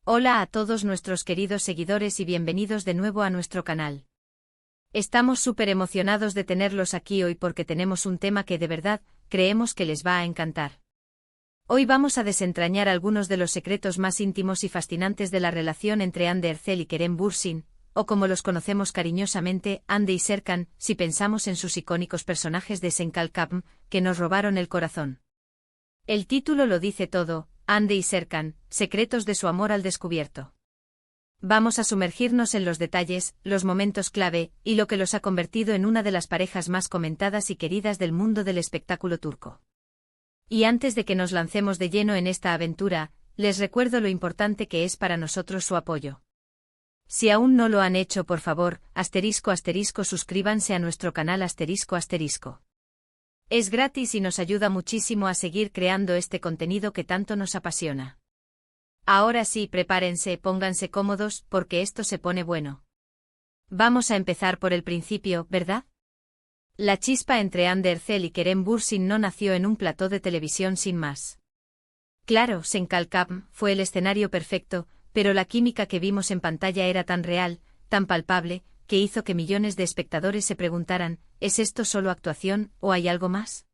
Hola a todos nuestros queridos seguidores y bienvenidos de nuevo a nuestro canal. Estamos súper emocionados de tenerlos aquí hoy porque tenemos un tema que de verdad creemos que les va a encantar. Hoy vamos a desentrañar algunos de los secretos más íntimos y fascinantes de la relación entre Hande Erçel y Kerem Bürsin, o como los conocemos cariñosamente, Hande y Serkan, si pensamos en sus icónicos personajes de Senkalkam, que nos robaron el corazón. El título lo dice todo: Hande y Serkan, secretos de su amor al descubierto. Vamos a sumergirnos en los detalles, los momentos clave, y lo que los ha convertido en una de las parejas más comentadas y queridas del mundo del espectáculo turco. Y antes de que nos lancemos de lleno en esta aventura, les recuerdo lo importante que es para nosotros su apoyo. Si aún no lo han hecho, por favor, *** suscríbanse a nuestro canal ***. Es gratis y nos ayuda muchísimo a seguir creando este contenido que tanto nos apasiona. Ahora sí, prepárense, pónganse cómodos, porque esto se pone bueno. Vamos a empezar por el principio, ¿verdad? La chispa entre Hande Erçel y Kerem Bürsin no nació en un plató de televisión sin más. Claro, Senkalkam fue el escenario perfecto, pero la química que vimos en pantalla era tan real, tan palpable, que hizo que millones de espectadores se preguntaran: ¿es esto solo actuación, o hay algo más?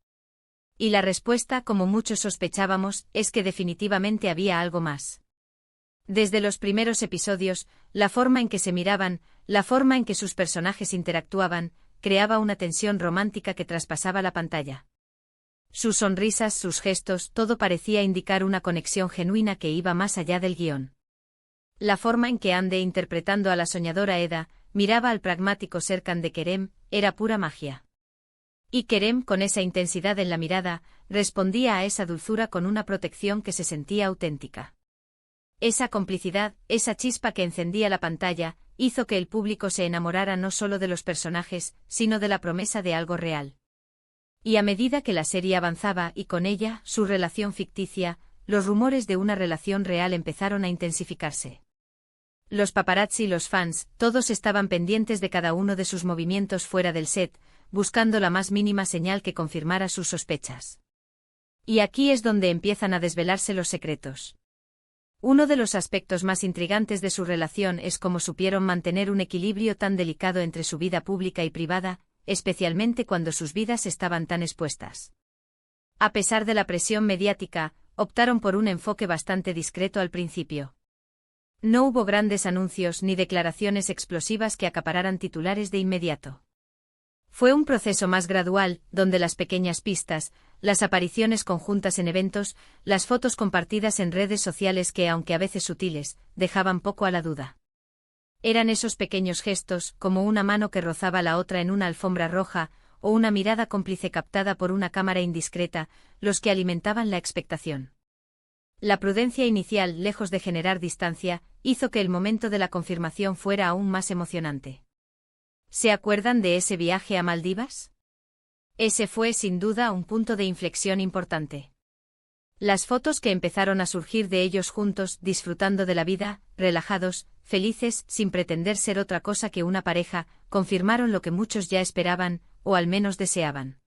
Y la respuesta, como muchos sospechábamos, es que definitivamente había algo más. Desde los primeros episodios, la forma en que se miraban, la forma en que sus personajes interactuaban, creaba una tensión romántica que traspasaba la pantalla. Sus sonrisas, sus gestos, todo parecía indicar una conexión genuina que iba más allá del guión. La forma en que Hande, interpretando a la soñadora Eda, miraba al pragmático Serkan de Kerem, era pura magia. Y Kerem, con esa intensidad en la mirada, respondía a esa dulzura con una protección que se sentía auténtica. Esa complicidad, esa chispa que encendía la pantalla, hizo que el público se enamorara no solo de los personajes, sino de la promesa de algo real. Y a medida que la serie avanzaba y con ella, su relación ficticia, los rumores de una relación real empezaron a intensificarse. Los paparazzi y los fans, todos estaban pendientes de cada uno de sus movimientos fuera del set, buscando la más mínima señal que confirmara sus sospechas. Y aquí es donde empiezan a desvelarse los secretos. Uno de los aspectos más intrigantes de su relación es cómo supieron mantener un equilibrio tan delicado entre su vida pública y privada, especialmente cuando sus vidas estaban tan expuestas. A pesar de la presión mediática, optaron por un enfoque bastante discreto al principio. No hubo grandes anuncios ni declaraciones explosivas que acapararan titulares de inmediato. Fue un proceso más gradual, donde las pequeñas pistas, las apariciones conjuntas en eventos, las fotos compartidas en redes sociales que, aunque a veces sutiles, dejaban poco a la duda. Eran esos pequeños gestos, como una mano que rozaba la otra en una alfombra roja, o una mirada cómplice captada por una cámara indiscreta, los que alimentaban la expectación. La prudencia inicial, lejos de generar distancia, hizo que el momento de la confirmación fuera aún más emocionante. ¿Se acuerdan de ese viaje a Maldivas? Ese fue sin duda un punto de inflexión importante. Las fotos que empezaron a surgir de ellos juntos, disfrutando de la vida, relajados, felices, sin pretender ser otra cosa que una pareja, confirmaron lo que muchos ya esperaban, o al menos deseaban.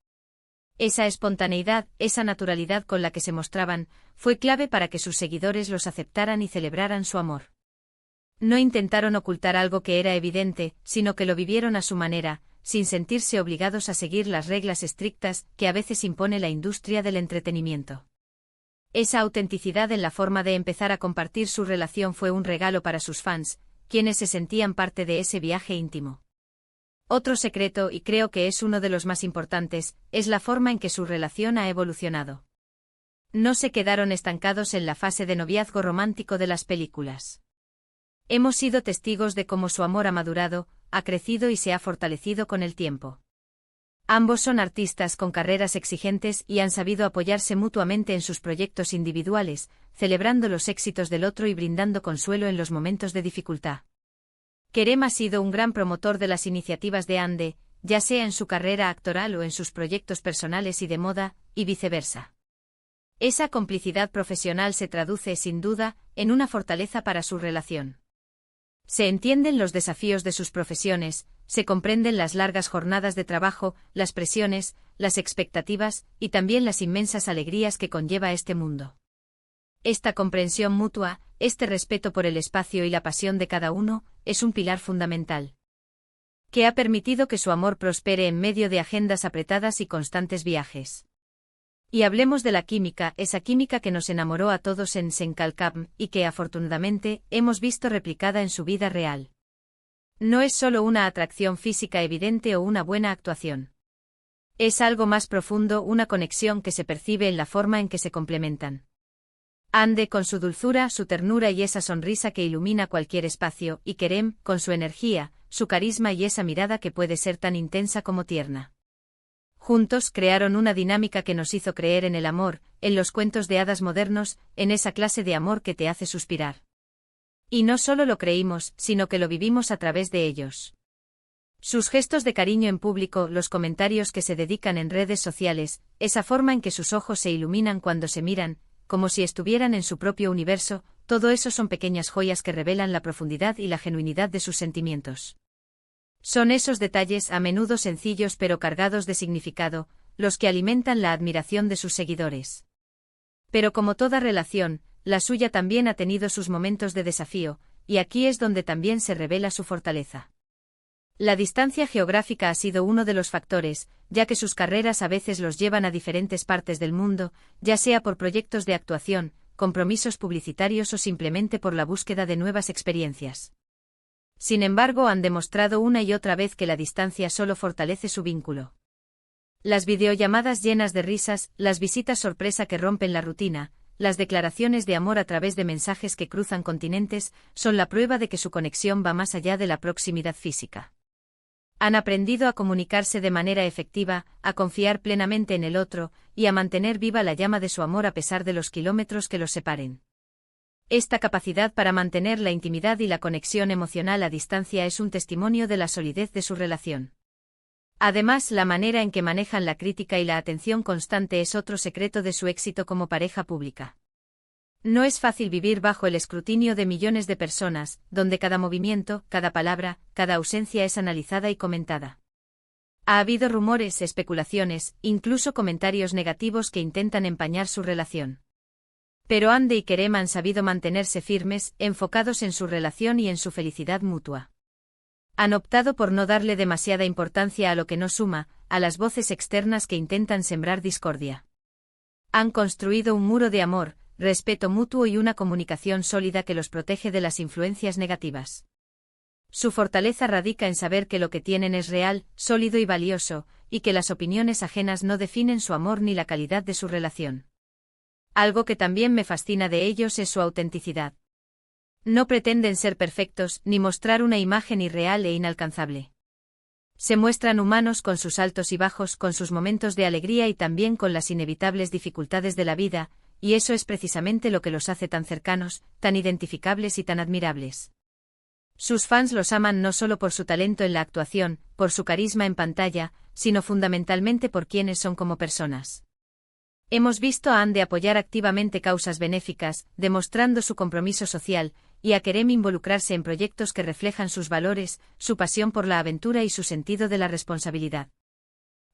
Esa espontaneidad, esa naturalidad con la que se mostraban, fue clave para que sus seguidores los aceptaran y celebraran su amor. No intentaron ocultar algo que era evidente, sino que lo vivieron a su manera, sin sentirse obligados a seguir las reglas estrictas que a veces impone la industria del entretenimiento. Esa autenticidad en la forma de empezar a compartir su relación fue un regalo para sus fans, quienes se sentían parte de ese viaje íntimo. Otro secreto, y creo que es uno de los más importantes, es la forma en que su relación ha evolucionado. No se quedaron estancados en la fase de noviazgo romántico de las películas. Hemos sido testigos de cómo su amor ha madurado, ha crecido y se ha fortalecido con el tiempo. Ambos son artistas con carreras exigentes y han sabido apoyarse mutuamente en sus proyectos individuales, celebrando los éxitos del otro y brindando consuelo en los momentos de dificultad. Kerem ha sido un gran promotor de las iniciativas de Hande, ya sea en su carrera actoral o en sus proyectos personales y de moda, y viceversa. Esa complicidad profesional se traduce, sin duda, en una fortaleza para su relación. Se entienden los desafíos de sus profesiones, se comprenden las largas jornadas de trabajo, las presiones, las expectativas, y también las inmensas alegrías que conlleva este mundo. Esta comprensión mutua, este respeto por el espacio y la pasión de cada uno, es un pilar fundamental que ha permitido que su amor prospere en medio de agendas apretadas y constantes viajes. Y hablemos de la química, esa química que nos enamoró a todos en Senkalkam y que afortunadamente hemos visto replicada en su vida real. No es solo una atracción física evidente o una buena actuación. Es algo más profundo, una conexión que se percibe en la forma en que se complementan. Ande con su dulzura, su ternura y esa sonrisa que ilumina cualquier espacio, y Kerem, con su energía, su carisma y esa mirada que puede ser tan intensa como tierna. Juntos crearon una dinámica que nos hizo creer en el amor, en los cuentos de hadas modernos, en esa clase de amor que te hace suspirar. Y no solo lo creímos, sino que lo vivimos a través de ellos. Sus gestos de cariño en público, los comentarios que se dedican en redes sociales, esa forma en que sus ojos se iluminan cuando se miran, como si estuvieran en su propio universo, todo eso son pequeñas joyas que revelan la profundidad y la genuinidad de sus sentimientos. Son esos detalles, a menudo sencillos pero cargados de significado, los que alimentan la admiración de sus seguidores. Pero como toda relación, la suya también ha tenido sus momentos de desafío, y aquí es donde también se revela su fortaleza. La distancia geográfica ha sido uno de los factores, ya que sus carreras a veces los llevan a diferentes partes del mundo, ya sea por proyectos de actuación, compromisos publicitarios o simplemente por la búsqueda de nuevas experiencias. Sin embargo, han demostrado una y otra vez que la distancia solo fortalece su vínculo. Las videollamadas llenas de risas, las visitas sorpresa que rompen la rutina, las declaraciones de amor a través de mensajes que cruzan continentes, son la prueba de que su conexión va más allá de la proximidad física. Han aprendido a comunicarse de manera efectiva, a confiar plenamente en el otro, y a mantener viva la llama de su amor a pesar de los kilómetros que los separen. Esta capacidad para mantener la intimidad y la conexión emocional a distancia es un testimonio de la solidez de su relación. Además, la manera en que manejan la crítica y la atención constante es otro secreto de su éxito como pareja pública. No es fácil vivir bajo el escrutinio de millones de personas, donde cada movimiento, cada palabra, cada ausencia es analizada y comentada. Ha habido rumores, especulaciones, incluso comentarios negativos que intentan empañar su relación. Pero Ande y Kerem han sabido mantenerse firmes, enfocados en su relación y en su felicidad mutua. Han optado por no darle demasiada importancia a lo que no suma, a las voces externas que intentan sembrar discordia. Han construido un muro de amor, respeto mutuo y una comunicación sólida que los protege de las influencias negativas. Su fortaleza radica en saber que lo que tienen es real, sólido y valioso, y que las opiniones ajenas no definen su amor ni la calidad de su relación. Algo que también me fascina de ellos es su autenticidad. No pretenden ser perfectos, ni mostrar una imagen irreal e inalcanzable. Se muestran humanos con sus altos y bajos, con sus momentos de alegría y también con las inevitables dificultades de la vida, y eso es precisamente lo que los hace tan cercanos, tan identificables y tan admirables. Sus fans los aman no solo por su talento en la actuación, por su carisma en pantalla, sino fundamentalmente por quienes son como personas. Hemos visto a Ande apoyar activamente causas benéficas, demostrando su compromiso social, y a Kerem involucrarse en proyectos que reflejan sus valores, su pasión por la aventura y su sentido de la responsabilidad.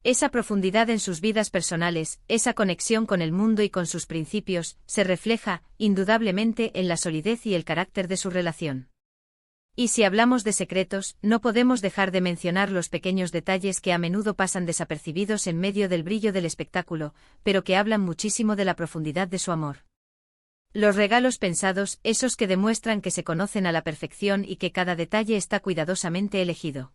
Esa profundidad en sus vidas personales, esa conexión con el mundo y con sus principios, se refleja, indudablemente, en la solidez y el carácter de su relación. Y si hablamos de secretos, no podemos dejar de mencionar los pequeños detalles que a menudo pasan desapercibidos en medio del brillo del espectáculo, pero que hablan muchísimo de la profundidad de su amor. Los regalos pensados, esos que demuestran que se conocen a la perfección y que cada detalle está cuidadosamente elegido.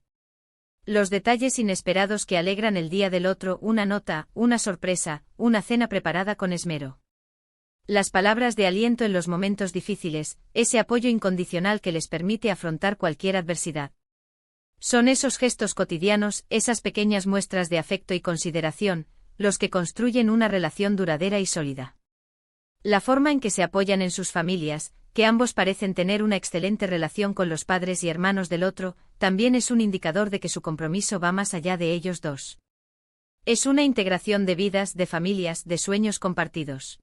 Los detalles inesperados que alegran el día del otro, una nota, una sorpresa, una cena preparada con esmero. Las palabras de aliento en los momentos difíciles, ese apoyo incondicional que les permite afrontar cualquier adversidad. Son esos gestos cotidianos, esas pequeñas muestras de afecto y consideración, los que construyen una relación duradera y sólida. La forma en que se apoyan en sus familias, que ambos parecen tener una excelente relación con los padres y hermanos del otro, también es un indicador de que su compromiso va más allá de ellos dos. Es una integración de vidas, de familias, de sueños compartidos.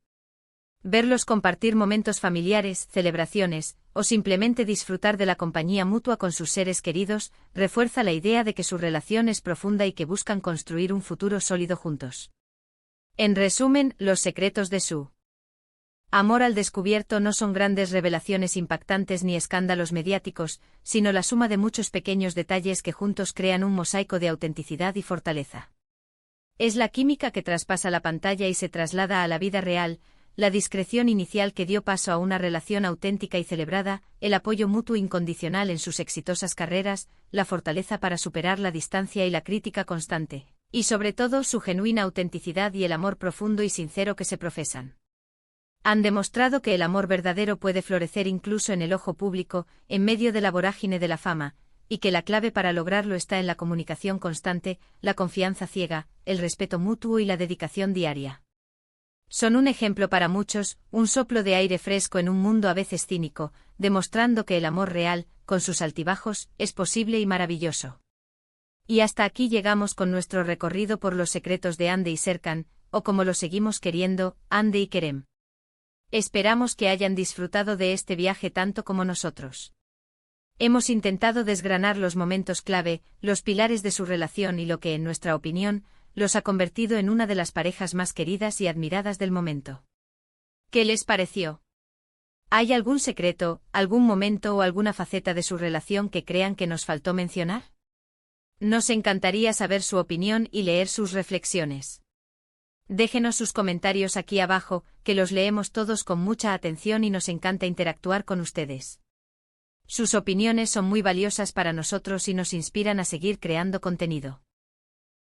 Verlos compartir momentos familiares, celebraciones, o simplemente disfrutar de la compañía mutua con sus seres queridos, refuerza la idea de que su relación es profunda y que buscan construir un futuro sólido juntos. En resumen, los secretos de su Amor al descubierto no son grandes revelaciones impactantes ni escándalos mediáticos, sino la suma de muchos pequeños detalles que juntos crean un mosaico de autenticidad y fortaleza. Es la química que traspasa la pantalla y se traslada a la vida real, la discreción inicial que dio paso a una relación auténtica y celebrada, el apoyo mutuo incondicional en sus exitosas carreras, la fortaleza para superar la distancia y la crítica constante, y sobre todo su genuina autenticidad y el amor profundo y sincero que se profesan. Han demostrado que el amor verdadero puede florecer incluso en el ojo público, en medio de la vorágine de la fama, y que la clave para lograrlo está en la comunicación constante, la confianza ciega, el respeto mutuo y la dedicación diaria. Son un ejemplo para muchos, un soplo de aire fresco en un mundo a veces cínico, demostrando que el amor real, con sus altibajos, es posible y maravilloso. Y hasta aquí llegamos con nuestro recorrido por los secretos de Hande y Serkan, o como lo seguimos queriendo, Hande y Kerem. Esperamos que hayan disfrutado de este viaje tanto como nosotros. Hemos intentado desgranar los momentos clave, los pilares de su relación y lo que, en nuestra opinión, los ha convertido en una de las parejas más queridas y admiradas del momento. ¿Qué les pareció? ¿Hay algún secreto, algún momento o alguna faceta de su relación que crean que nos faltó mencionar? Nos encantaría saber su opinión y leer sus reflexiones. Déjenos sus comentarios aquí abajo, que los leemos todos con mucha atención y nos encanta interactuar con ustedes. Sus opiniones son muy valiosas para nosotros y nos inspiran a seguir creando contenido.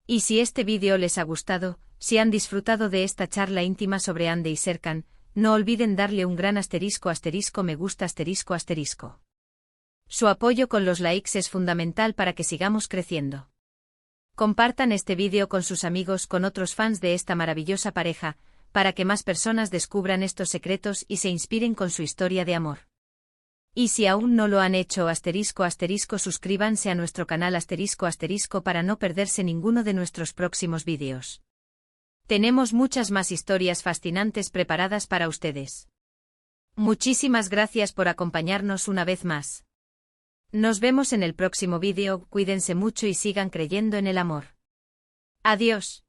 Y si este vídeo les ha gustado, si han disfrutado de esta charla íntima sobre Hande y Serkan, no olviden darle un gran *** me gusta ***. Su apoyo con los likes es fundamental para que sigamos creciendo. Compartan este vídeo con sus amigos, con otros fans de esta maravillosa pareja, para que más personas descubran estos secretos y se inspiren con su historia de amor. Y si aún no lo han hecho *** suscríbanse a nuestro canal *** para no perderse ninguno de nuestros próximos vídeos. Tenemos muchas más historias fascinantes preparadas para ustedes. Muchísimas gracias por acompañarnos una vez más. Nos vemos en el próximo vídeo, cuídense mucho y sigan creyendo en el amor. Adiós.